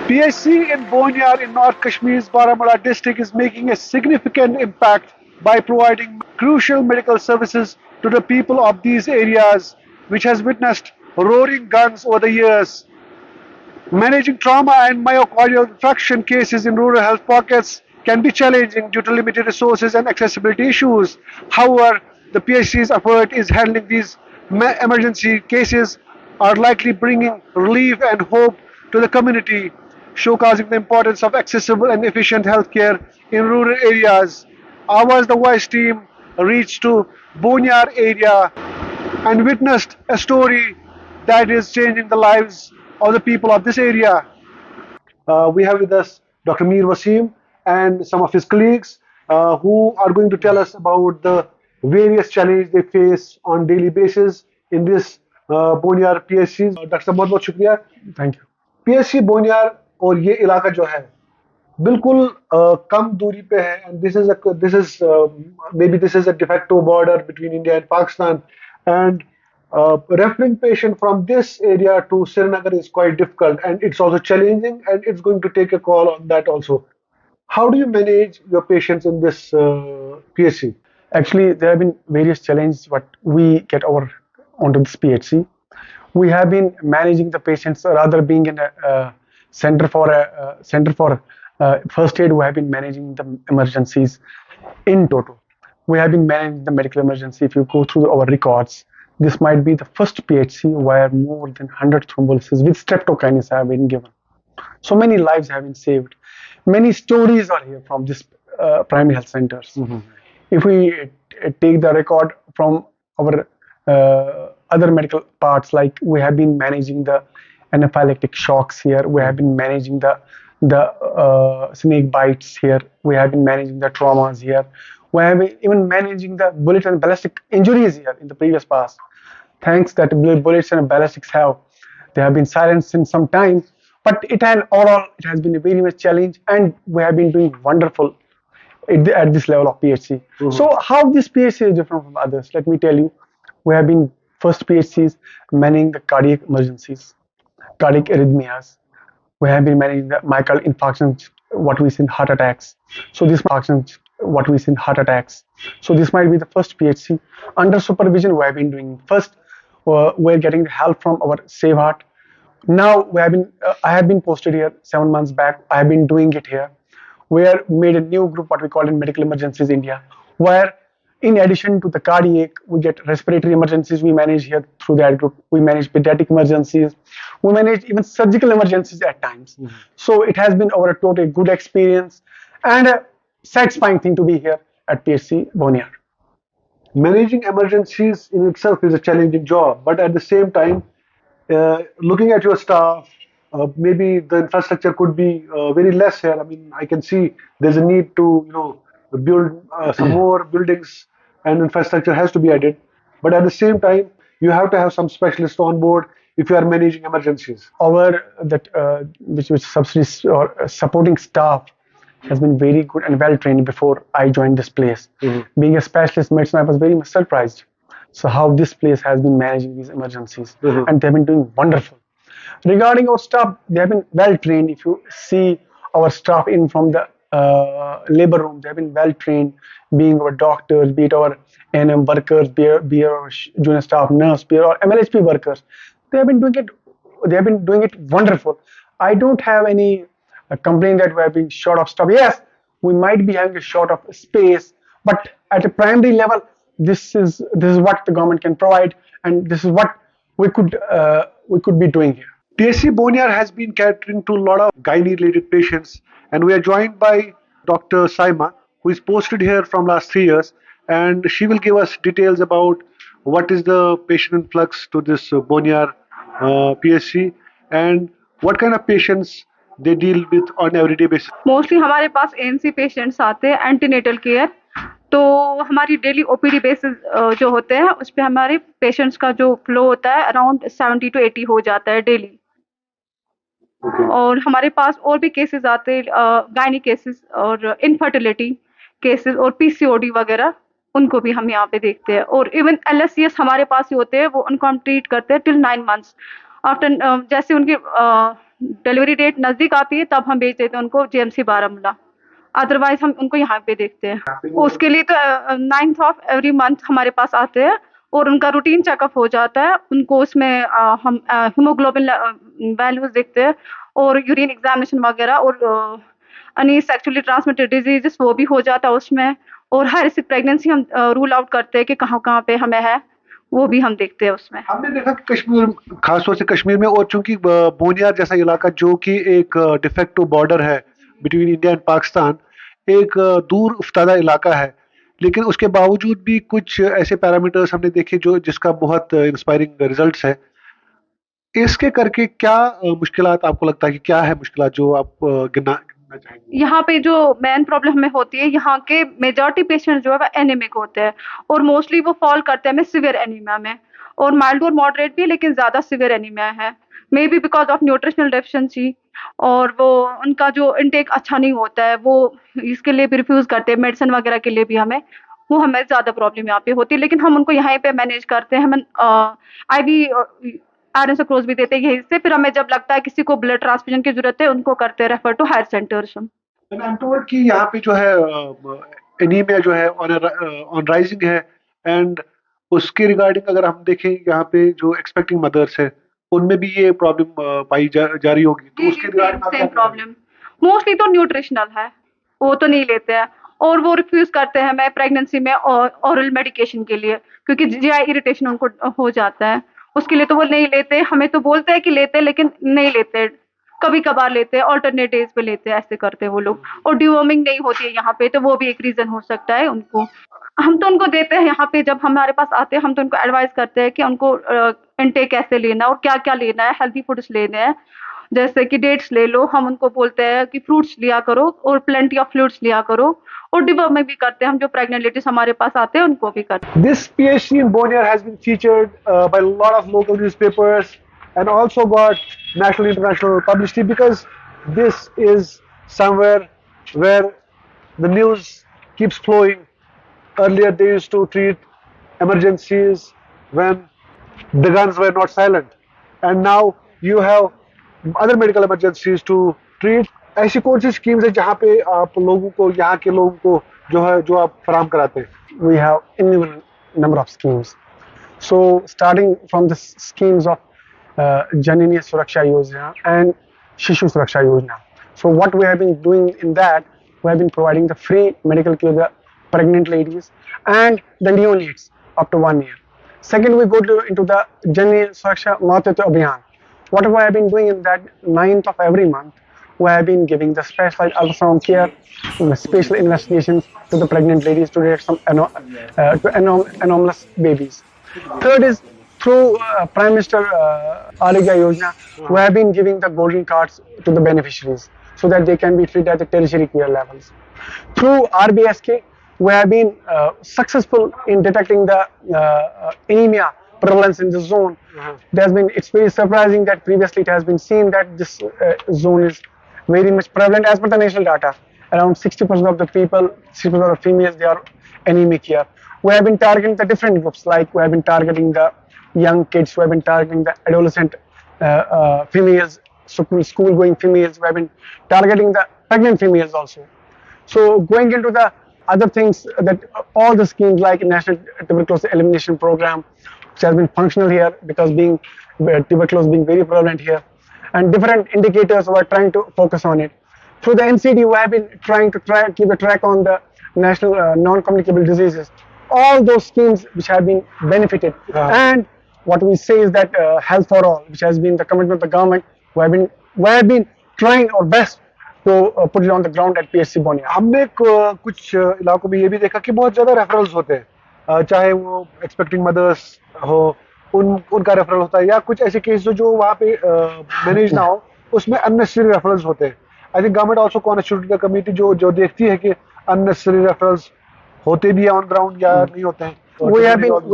PHC in Bonyar in North Kashmir's Baramulla district is making a significant impact by providing crucial medical services to the people of these areas, which has witnessed roaring guns over the years. Managing trauma and myocardial infarction cases in rural health pockets can be challenging due to limited resources and accessibility issues. However, the PHC's effort is handling these emergency cases are likely bringing relief and hope to the community, showcasing the importance of accessible and efficient healthcare in rural areas. Awaz-The Voice team reached to Bonyar area and witnessed a story that is changing the lives of the people of this area. We have with us Dr. Mir Wasim and some of his colleagues who are going to tell us about the various challenges they face on daily basis in this Boniyar PHC. Doctor साहब बहुत बहुत शुक्रिया. Thank you. PHC Boniyar और ये इलाका जो है बिल्कुल कम दूरी पे है and this is a de facto border between India and Pakistan, and referring patient from this area to Srinagar is quite difficult, and it's also challenging, and it's going to take a call on that also. How do you manage your patients in this PHC? Actually, there have been various challenges what we get over onto this PHC. We have been managing the patients rather being in a center for first aid. We have been managing the emergencies in total. We have been managing the medical emergency. If you go through our records, this might be the first PHC where more than 100 thrombolysis with streptokinase have been given. So many lives have been saved. Many stories are here from this primary health centers. Mm-hmm. If we take the record from our other medical parts, like we have been managing the anaphylactic shocks here, we have been managing the snake bites here, we have been managing the traumas here, we have been even managing the bullet and ballistic injuries here in the previous past. Thanks that bullets and ballistics they have been silenced in some time, but it has been a very much challenge, and we have been doing wonderful at this level of PHC. Mm-hmm. So how this PHC is different from others? Let me tell you, we have been first PHCs managing the cardiac emergencies, cardiac arrhythmias. We have been managing the myocardial infarctions, what we see in heart attacks. So this might be the first PHC. Under supervision, we have been doing first. We're getting the help from our Save Heart. Now I have been posted here 7 months back. I have been doing it here. We made a new group, what we call in Medical Emergencies India, where in addition to the cardiac, we get respiratory emergencies. We manage here through that group. We manage pediatric emergencies. We manage even surgical emergencies at times. Mm-hmm. So it has been our total good experience and a satisfying thing to be here at PHC Bonyar. Managing emergencies in itself is a challenging job, but at the same time, looking at your staff, maybe the infrastructure could be very less here. I mean, I can see there's a need to build some more buildings, and infrastructure has to be added. But at the same time, you have to have some specialists on board if you are managing emergencies. Which subsidies or supporting staff has been very good and well trained before I joined this place. Mm-hmm. Being a specialist medicine, I was very much surprised. So how this place has been managing these emergencies, mm-hmm. and they've been doing wonderful. Regarding our staff, they have been well trained. If you see our staff in from the labor room, they have been well trained, being our doctors, be it our NM workers, be our junior staff nurse, be our MLHP workers. They have been doing it wonderful. I don't have any complaint that we are being short of staff. Yes, we might be having a short of space, but at a primary level, this is what the government can provide, and this is what we could be doing here. PHC Bonyar has been catering to a lot of gynae-related patients, and we are joined by Dr. Saima, who is posted here from last 3 years, and she will give us details about what is the patient influx to this Bonyar PHC and what kind of patients they deal with on everyday basis. Mostly हमारे पास ANC patients आते हैं, antenatal care. तो हमारी daily OPD basis जो होते हैं उस पे हमारे पेशेंट्स का जो फ्लो होता है अराउंड 70 to 80 हो जाता है डेली. और हमारे पास और भी केसेस आते हैं, गायनी केसेस और इनफर्टिलिटी केसेस और पीसीओडी वगैरह, उनको भी हम यहाँ पे देखते हैं. और इवन LSCS हमारे पास ही होते हैं, वो उनको हम ट्रीट करते हैं टिल 9 months. आफ्टर जैसे उनकी डिलीवरी डेट नज़दीक आती है तब हम भेज देते हैं उनको जेएमसी बारामूला, अदरवाइज हम उनको यहाँ पे देखते हैं। उसके लिए तो 9th ऑफ एवरी मंथ हमारे पास आते हैं और उनका रूटीन चेकअप हो जाता है। उनको उसमें हम हीमोग्लोबिन वैल्यूज देखते हैं और यूरिन एग्जामिनेशन वगैरह, और any सेक्सुअली ट्रांसमिटेड डिजीजेस वो भी हो जाता है उसमें, और हाई रिस्क प्रेगनेंसी हम रूल आउट करते हैं कि कहाँ कहाँ पे हमें है, वो भी हम देखते हैं उसमें। हमने देखा कि कश्मीर, खासतौर से कश्मीर में, और चूंकि बोनियार जैसा इलाका जो कि एक डिफेक्टो बॉर्डर है बिटवीन इंडिया एंड पाकिस्तान, एक दूर उफ्तादा इलाका है, लेकिन उसके बावजूद भी कुछ ऐसे पैरामीटर्स हमने देखे जो जिसका बहुत इंस्पायरिंग रिजल्ट्स है। इसके करके क्या मुश्किलात आपको लगता है कि क्या है मुश्किलात जो आप गिनना चाहेंगे? यहाँ पे जो मेन प्रॉब्लम हमें होती है, यहाँ के मेजॉरिटी पेशेंट जो है वो एनीमिक होते हैं और मोस्टली वो फॉल करते हैं हमें सिवियर एनीमिया में, और माइल्ड और मॉडरेट भी, लेकिन ज़्यादा सिवियर एनीमिया है, may be because of nutritional deficiency, और वो उनका जो इनटेक अच्छा नहीं होता है, वो इसके लिए भी रिफ्यूज़ करते हैं, मेडिसिन वगैरह के लिए भी हमें ज़्यादा प्रॉब्लम यहाँ पे होती है, लेकिन हम उनको यहाँ पे मैनेज करते हैं। हम IV आयरन सुक्रोज भी देते हैं यहीं से, फिर हमें जब लगता है किसी को ब्लड ट्रांसफ्यूजन की जरूरत है उनको करते हैं refer to higher centres. And I'm told कि यहाँ पे जो है एनीमिया जो है ऑन राइजिंग है, एंड उसके रिगार्डिंग अगर हम देखें यहाँ पे जो एक्सपेक्टिंग मदर्स है उनमें भी ये प्रॉब्लम पाई जा रही होगी, तो उसके रिगार्डिंग सेम प्रॉब्लम मोस्टली तो न्यूट्रिशनल है, वो तो नहीं लेते हैं और वो रिफ्यूज करते हैं मैं प्रेगनेंसी में ओरल मेडिकेशन के लिए, क्योंकि GI इरिटेशन उनको हो जाता है, उसके लिए तो वो नहीं लेते। हमें तो बोलते हैं कि लेते, लेकिन नहीं लेते, कभी कभार लेते हैं, ऑल्टरनेट डेज पे लेते हैं, ऐसे करते हैं वो लोग। और डिवॉर्मिंग नहीं होती है यहाँ पे, तो वो भी एक रीजन हो सकता है उनको। हम तो उनको देते हैं यहाँ पे, जब हमारे पास आते हैं हम तो उनको एडवाइस करते हैं कि उनको इनटेक कैसे लेना और क्या क्या लेना है, हेल्दी फूड्स लेने हैं, जैसे कि डेट्स ले लो, हम उनको बोलते हैं कि फ्रूट्स लिया करो और प्लेंटी ऑफ फ्लूइड्स लिया करो, और डिवॉर्मिंग भी करते हैं हम, जो प्रेग्नेंट लेडीज हमारे पास आते हैं उनको भी करते हैं। This PHC in Bonaire has been featured by a lot of local newspapers and also got national international publicity because this is somewhere where the news keeps flowing. Earlier they used to treat emergencies when the guns were not silent, and now you have other medical emergencies to treat. ऐसी कौन सी schemes है जहाँ पे आप लोगों को, यहाँ के लोगों को जो आप फराहम कराते हैं? We have innumerable number of schemes. So starting from the schemes of Janani Suraksha Yojana and Shishu Suraksha Yojana. So what we have been doing in that, we have been providing the free medical care to the pregnant ladies and the neonates up to 1 year. Second, we go into the Janani Suraksha Matritva Abhiyan. What we have been doing in that 9th of every month, we have been giving the specialized ultrasound care, special investigations to the pregnant ladies to detect some anomalous babies. Third is through Prime Minister Arigya Yojana, we have been giving the golden cards to the beneficiaries so that they can be treated at the tertiary care levels. Through RBSK, we have been successful in detecting the anemia prevalence in the zone. It's very surprising that previously it has been seen that this zone is very much prevalent as per the national data. Around 60% of the people, 60% of the females, they are anemic here. We have been targeting the different groups, like we have been targeting the young kids, we have been targeting the adolescent females, school-going females, we have been targeting the pregnant females also. So going into the other things, that all the schemes like National Tuberculosis Elimination Program, which has been functional here because being tuberculosis being very prevalent here, and different indicators we are trying to focus on it. Through the NCD, we have been trying to keep a track on the national non-communicable diseases. All those schemes which have been benefited, and what we say is that health for all, which has been the commitment of the government, we have been trying our best to put it on the ground at PHC Bonia. हमने कुछ इलाकों में ये भी देखा कि बहुत ज़्यादा रेफरल्स होते हैं, चाहे वो एक्सपेक्टिंग मदर्स हो उनका रेफरल होता है, या कुछ ऐसे केस जो वहाँ पे मैनेज ना हो, उसमें अननेसेसरी रेफरल्स होते हैं. I think government also constituted the committee जो देखती है कि अननेसेसरी रेफरल्स होते भी हैं ऑन ग्राउंड या नहीं होते हैं. We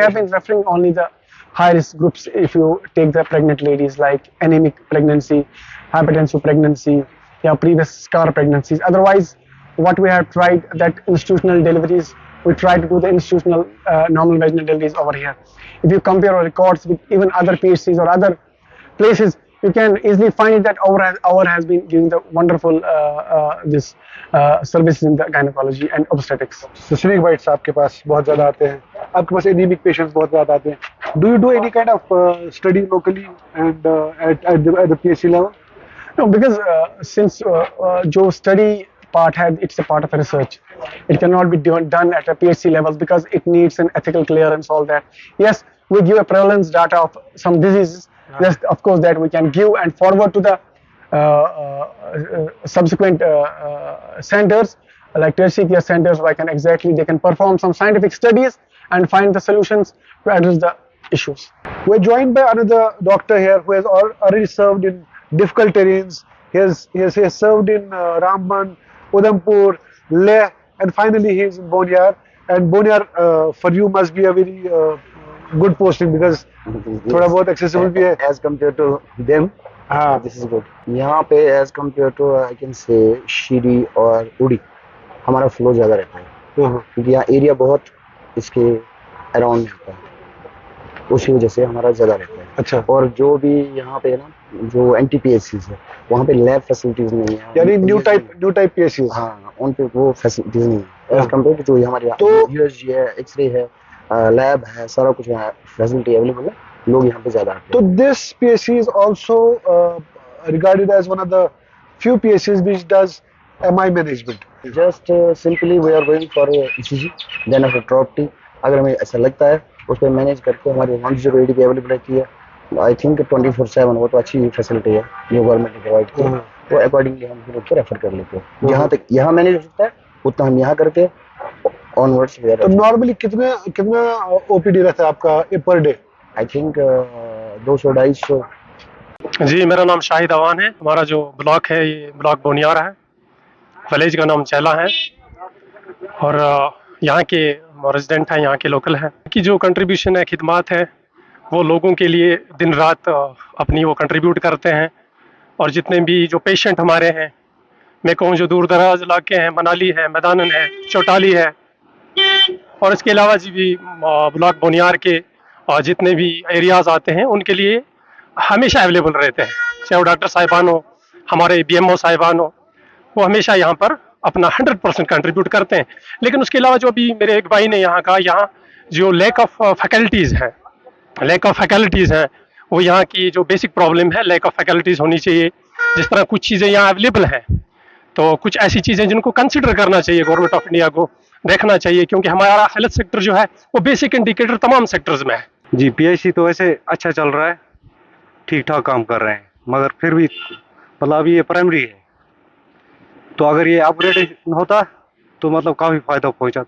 have been referring only the high risk groups. If you take the pregnant ladies like anemic pregnancy, hypertensive pregnancy, previous scar pregnancies. Otherwise, what we have tried that institutional deliveries, we try to do the institutional normal vaginal deliveries over here. If you compare our records with even other PHCs or other places, you can easily find that our has been giving the wonderful this services in the gynecology and obstetrics. So snake bites आपके पास बहुत ज़्यादा आते हैं, आपके पास anemic patients बहुत ज़्यादा आते हैं. Do you do any kind of study locally and at the PhD level? No, because since जो study part it's a part of a research. It cannot be done at a PhD level because it needs an ethical clearance, all that. Yes, we give a prevalence data of some diseases. Yes, of course, that we can give and forward to the subsequent centers, like tertiary care centers, where they can perform some scientific studies and find the solutions to address the issues. We're joined by another doctor here who has already served in difficult terrains. He has served in Ramban, Udhampur, Leh, and finally he is in Boniar. And Boniar for you must be a very good posting because थोड़ा बहुत accessible भी है. As compared to them, this is good. यहाँ पे as compared to I can say शीरी और उड़ी हमारा flow ज़्यादा रहता है क्योंकि यहाँ एरिया बहुत इसके अराउंड रहता है, उसी वजह से हमारा ज़्यादा रहता है. अच्छा. और जो भी यहाँ पे ना जो NTPHCs है वहाँ पे लैब फैसिलिटीज नहीं है, यानी न्यू टाइप PHCs. हाँ, उन पे वो फैसिलिटीज नहीं है एज कम्पेयर टू जो हमारे तो USG है, एक्सरे है, लैब है, सारा कुछ यहाँ फैसिलिटी अवेलेबल है, लोग यहाँ पे ज़्यादा आते हैं. So this PHC is also regarded as one of the few PHCs which does MI management. Just simply we are going for ECG, then after drop T. अगर हमें ऐसा लगता है उस पर मैनेज करके हमारी 108 की अवेलेबल रहती है. आई थिंक 24/7 वो तो अच्छी फैसिलिटी है जो गवर्नमेंट ने प्रोवाइड की है, तो अकॉर्डिंगली हम फिर उसको रेफर कर लेते हैं. जहाँ तक यहाँ मैनेज हो सकता है उतना हम यहाँ करते हैं ऑनवर्ड्स. तो नॉर्मली कितना OPD रहता है आपका पर डे? I think 200-250. जी, मेरा नाम शाहिद अवान है. हमारा जो ब्लॉक है ये ब्लॉक बोनियार है, विलेज का नाम चैला है और यहाँ के रेजिडेंट हैं, यहाँ के लोकल हैं कि जो कंट्रीब्यूशन है, खिदमात है, वो लोगों के लिए दिन रात अपनी वो कंट्रीब्यूट करते हैं. और जितने भी जो पेशेंट हमारे हैं, मैं कहूँ जो दूर दराज इलाके हैं, मनाली है, मैदानन है, चौटाली है, और इसके अलावा जी भी ब्लॉक बोनियार के जितने भी एरियाज़ आते हैं उनके लिए हमेशा अवेलेबल रहते हैं. चाहे वो डॉक्टर साहिबान हो, हमारे BMO साहिबान हो, वो हमेशा यहाँ पर अपना 100% कंट्रीब्यूट करते हैं. लेकिन उसके अलावा जो अभी मेरे एक भाई ने यहाँ कहा, यहाँ जो लैक ऑफ फैकल्टीज़ हैं, वो यहाँ की जो बेसिक प्रॉब्लम है, लैक ऑफ फैकल्टीज़ होनी चाहिए. जिस तरह कुछ चीज़ें यहाँ अवेलेबल हैं, तो कुछ ऐसी चीज़ें जिनको कंसिडर करना चाहिए, गवर्नमेंट ऑफ इंडिया को देखना चाहिए, क्योंकि हमारा हेल्थ सेक्टर जो है वो बेसिक इंडिकेटर तमाम सेक्टर्स में है. जी, PHC तो वैसे अच्छा चल रहा है, ठीक ठाक काम कर रहे हैं, मगर फिर भी मतलब अभी ये प्राइमरी है, तो अगर ये अपग्रेडेशन होता तो मतलब काफ़ी फ़ायदा पहुंचा.